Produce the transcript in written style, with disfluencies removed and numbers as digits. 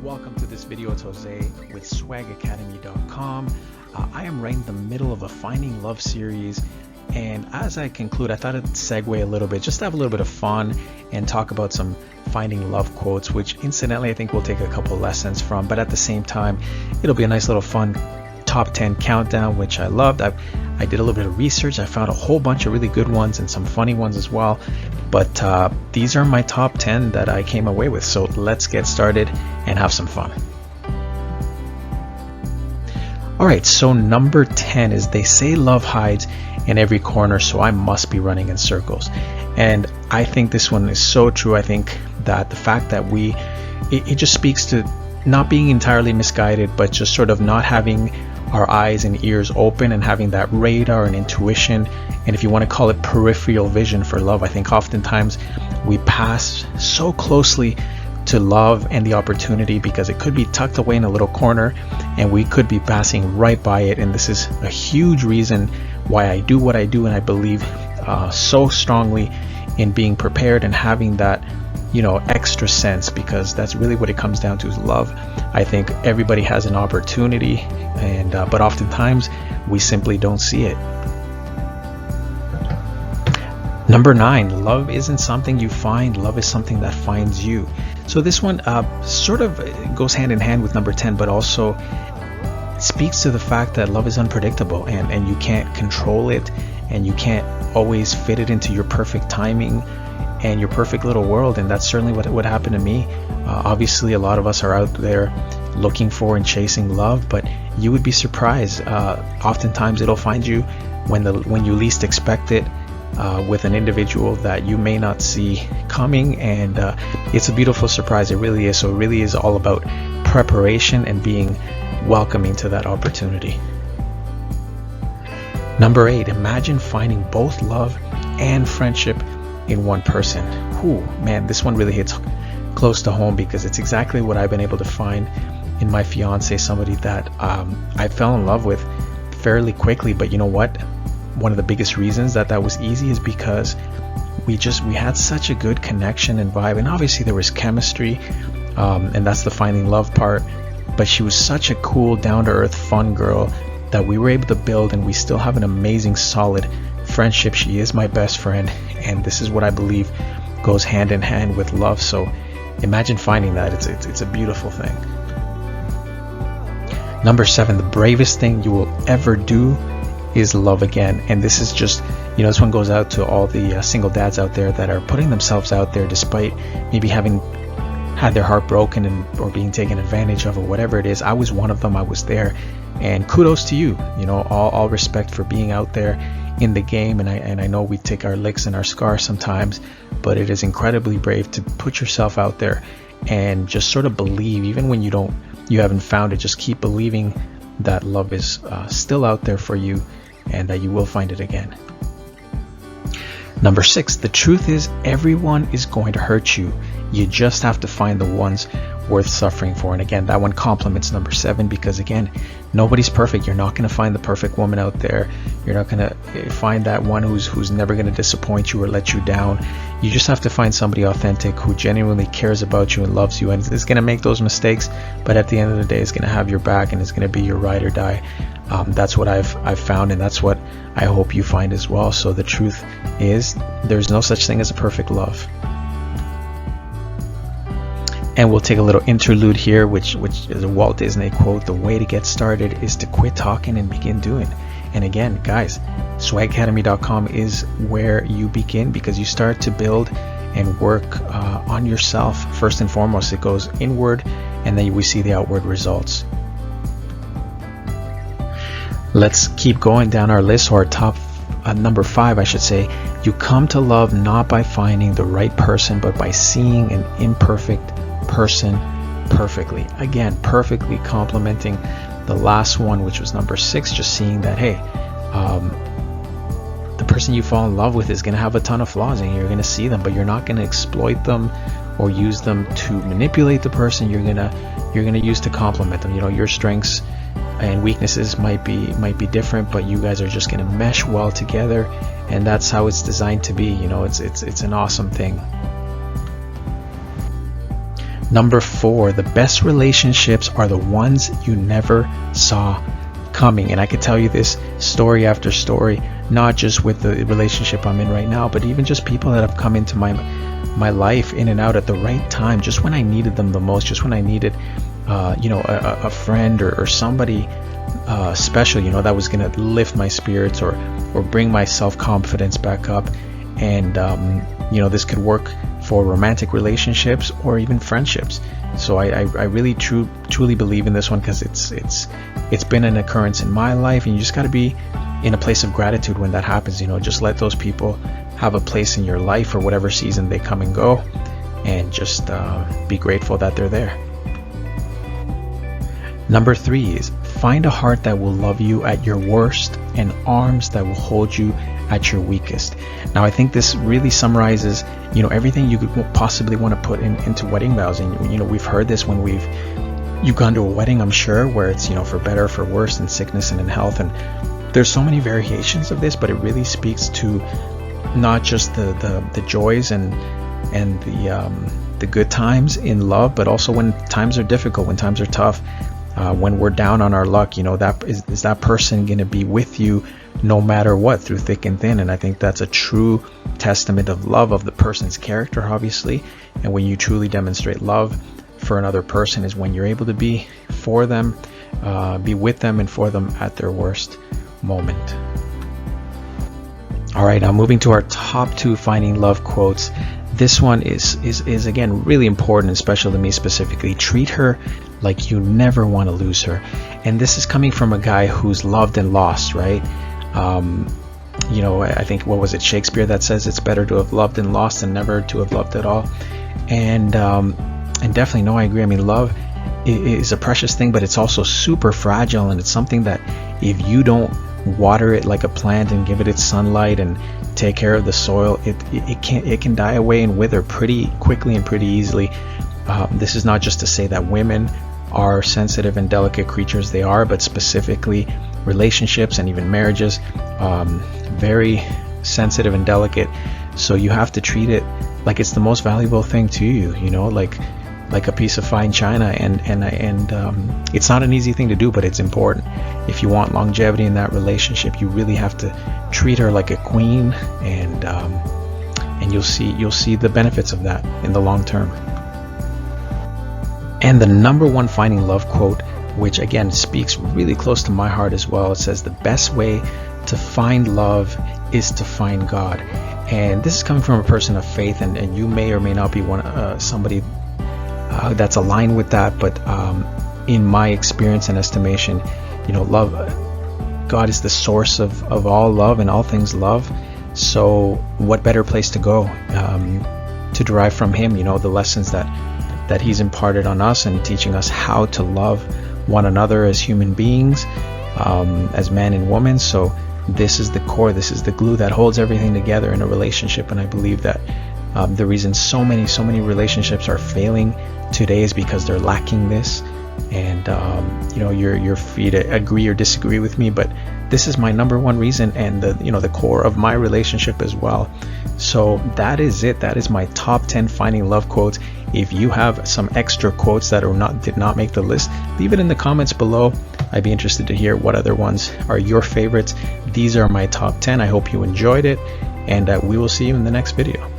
welcome to this video. It's Jose with swagacademy.com. I am right in the middle of a Finding Love series, and as I conclude, I thought I'd segue a little bit, just to have a little bit of fun and talk about some Finding Love quotes, which incidentally I think we'll take a couple lessons from, but at the same time it'll be a nice little fun top 10 countdown, which I loved. I did a little bit of research. I found a whole bunch of really good ones and some funny ones as well, but these are my top 10 that I came away with. So let's get started and have some fun. Alright, so number 10 is, they say love hides in every corner, so I must be running in circles. And I think this one is so true. I think that the fact that it just speaks to not being entirely misguided, but just sort of not having our eyes and ears open and having that radar and intuition, and if you want to call it peripheral vision for love. I think oftentimes we pass so closely to love and the opportunity because it could be tucked away in a little corner and we could be passing right by it. And this is a huge reason why I do what I do, and I believe so strongly in being prepared and having that extra sense, because that's really what it comes down to, is love. I think everybody has an opportunity, and but oftentimes we simply don't see it. Number 9, love isn't something you find, love is something that finds you. So this one sort of goes hand in hand with number 10, but also speaks to the fact that love is unpredictable, and you can't control it, and you can't always fit it into your perfect timing and your perfect little world. And that's certainly what happened to me. Obviously a lot of us are out there looking for and chasing love, but you would be surprised. Oftentimes it'll find you when you least expect it, with an individual that you may not see coming, and it's a beautiful surprise. It really is. So it really is all about preparation and being welcoming to that opportunity. Number 8, imagine finding both love and friendship in one person. Ooh, man, this one really hits close to home, because it's exactly what I've been able to find in my fiance, somebody that I fell in love with fairly quickly. But you know what? One of the biggest reasons that was easy is because we had such a good connection and vibe, and obviously there was chemistry, and that's the finding love part. But she was such a cool, down-to-earth, fun girl that we were able to build, and we still have an amazing, solid friendship. She is my best friend, and this is what I believe goes hand in hand with love. So imagine finding that. It's a beautiful thing. Number 7, the bravest thing you will ever do is love again. And this is just, this one goes out to all the single dads out there that are putting themselves out there despite maybe having had their heart broken or being taken advantage of, or whatever it is. I was one of them. I was there, and kudos to you. All respect for being out there in the game. And I know we take our licks and our scars sometimes, but it is incredibly brave to put yourself out there and just sort of believe, even when you haven't found it. Just keep believing that love is still out there for you, and that you will find it again. Number 6, the truth is everyone is going to hurt you. You just have to find the ones worth suffering for. And again, that one complements number 7, because again, nobody's perfect. You're not going to find the perfect woman out there. You're not going to find that one who's never going to disappoint you or let you down. You just have to find somebody authentic who genuinely cares about you and loves you, and is going to make those mistakes, but at the end of the day is going to have your back and is going to be your ride or die. That's what I've found, and that's what I hope you find as well. So the truth is, there's no such thing as a perfect love. And we'll take a little interlude here, which is a Walt Disney quote. The way to get started is to quit talking and begin doing. And again, guys, swagacademy.com is where you begin, because you start to build and work on yourself. First and foremost, it goes inward, and then we see the outward results. Let's keep going down our list, or our top number 5, I should say. You come to love not by finding the right person, but by seeing an imperfect person perfectly. Again, perfectly complementing the last one, which was number 6, just seeing that, hey, the person you fall in love with is going to have a ton of flaws, and you're going to see them, but you're not going to exploit them or use them to manipulate the person. You're going to use to complement them. Your strengths and weaknesses might be different, but you guys are just going to mesh well together, and that's how it's designed to be. It's an awesome thing. Number 4, the best relationships are the ones you never saw coming. And I could tell you this story after story, not just with the relationship I'm in right now, but even just people that have come into my life in and out at the right time, just when I needed them the most, just when I needed a friend or somebody special, that was going to lift my spirits or bring my self-confidence back up. And this could work for romantic relationships or even friendships. So I really truly believe in this one, because it's been an occurrence in my life, and you just got to be in a place of gratitude when that happens. Just let those people have a place in your life for whatever season they come and go, and just be grateful that they're there. Number 3 is find a heart that will love you at your worst and arms that will hold you at your weakest. Now, I think this really summarizes, everything you could possibly want to put into wedding vows. And, we've heard this when you've gone to a wedding, I'm sure, where it's, for better, for worse, in sickness and in health. And there's so many variations of this, but it really speaks to not just the joys and the good times in love, but also when times are difficult, when times are tough, when we're down on our luck, that is that person going to be with you no matter what, through thick and thin. And I think that's a true testament of love, of the person's character, obviously. And when you truly demonstrate love for another person is when you're able to be for them, be with them and for them at their worst moment. All right, now moving to our top 2 finding love quotes. This one is again really important and special to me specifically. Treat her like you never want to lose her. And this is coming from a guy who's loved and lost, right? I think, what was it, Shakespeare, that says it's better to have loved and lost than never to have loved at all. And definitely, no, I agree. I mean, love is a precious thing, but it's also super fragile, and it's something that if you don't water it like a plant and give it its sunlight and take care of the soil, it can die away and wither pretty quickly and pretty easily. This is not just to say that women are sensitive and delicate creatures. They are, but specifically relationships and even marriages, very sensitive and delicate. So you have to treat it like it's the most valuable thing to you, like a piece of fine china. And it's not an easy thing to do, but it's important. If you want longevity in that relationship, you really have to treat her like a queen, and you'll see the benefits of that in the long term. And the number 1 finding love quote, which again speaks really close to my heart as well, it says the best way to find love is to find God. And this is coming from a person of faith, and you may or may not be somebody that's aligned with that, but in my experience and estimation, love, God is the source of all love and all things love. So what better place to go to derive from him, the lessons that he's imparted on us, and teaching us how to love one another as human beings, as man and woman. So this is the core, this is the glue that holds everything together in a relationship. And I believe that the reason so many relationships are failing today is because they're lacking this. And you're free to agree or disagree with me, but this is my number 1 reason, and the core of my relationship as well. So that is it. That is my top 10 finding love quotes. If you have some extra quotes that did not make the list, leave it in the comments below. I'd be interested to hear what other ones are your favorites. These are my top 10. I hope you enjoyed it, and we will see you in the next video.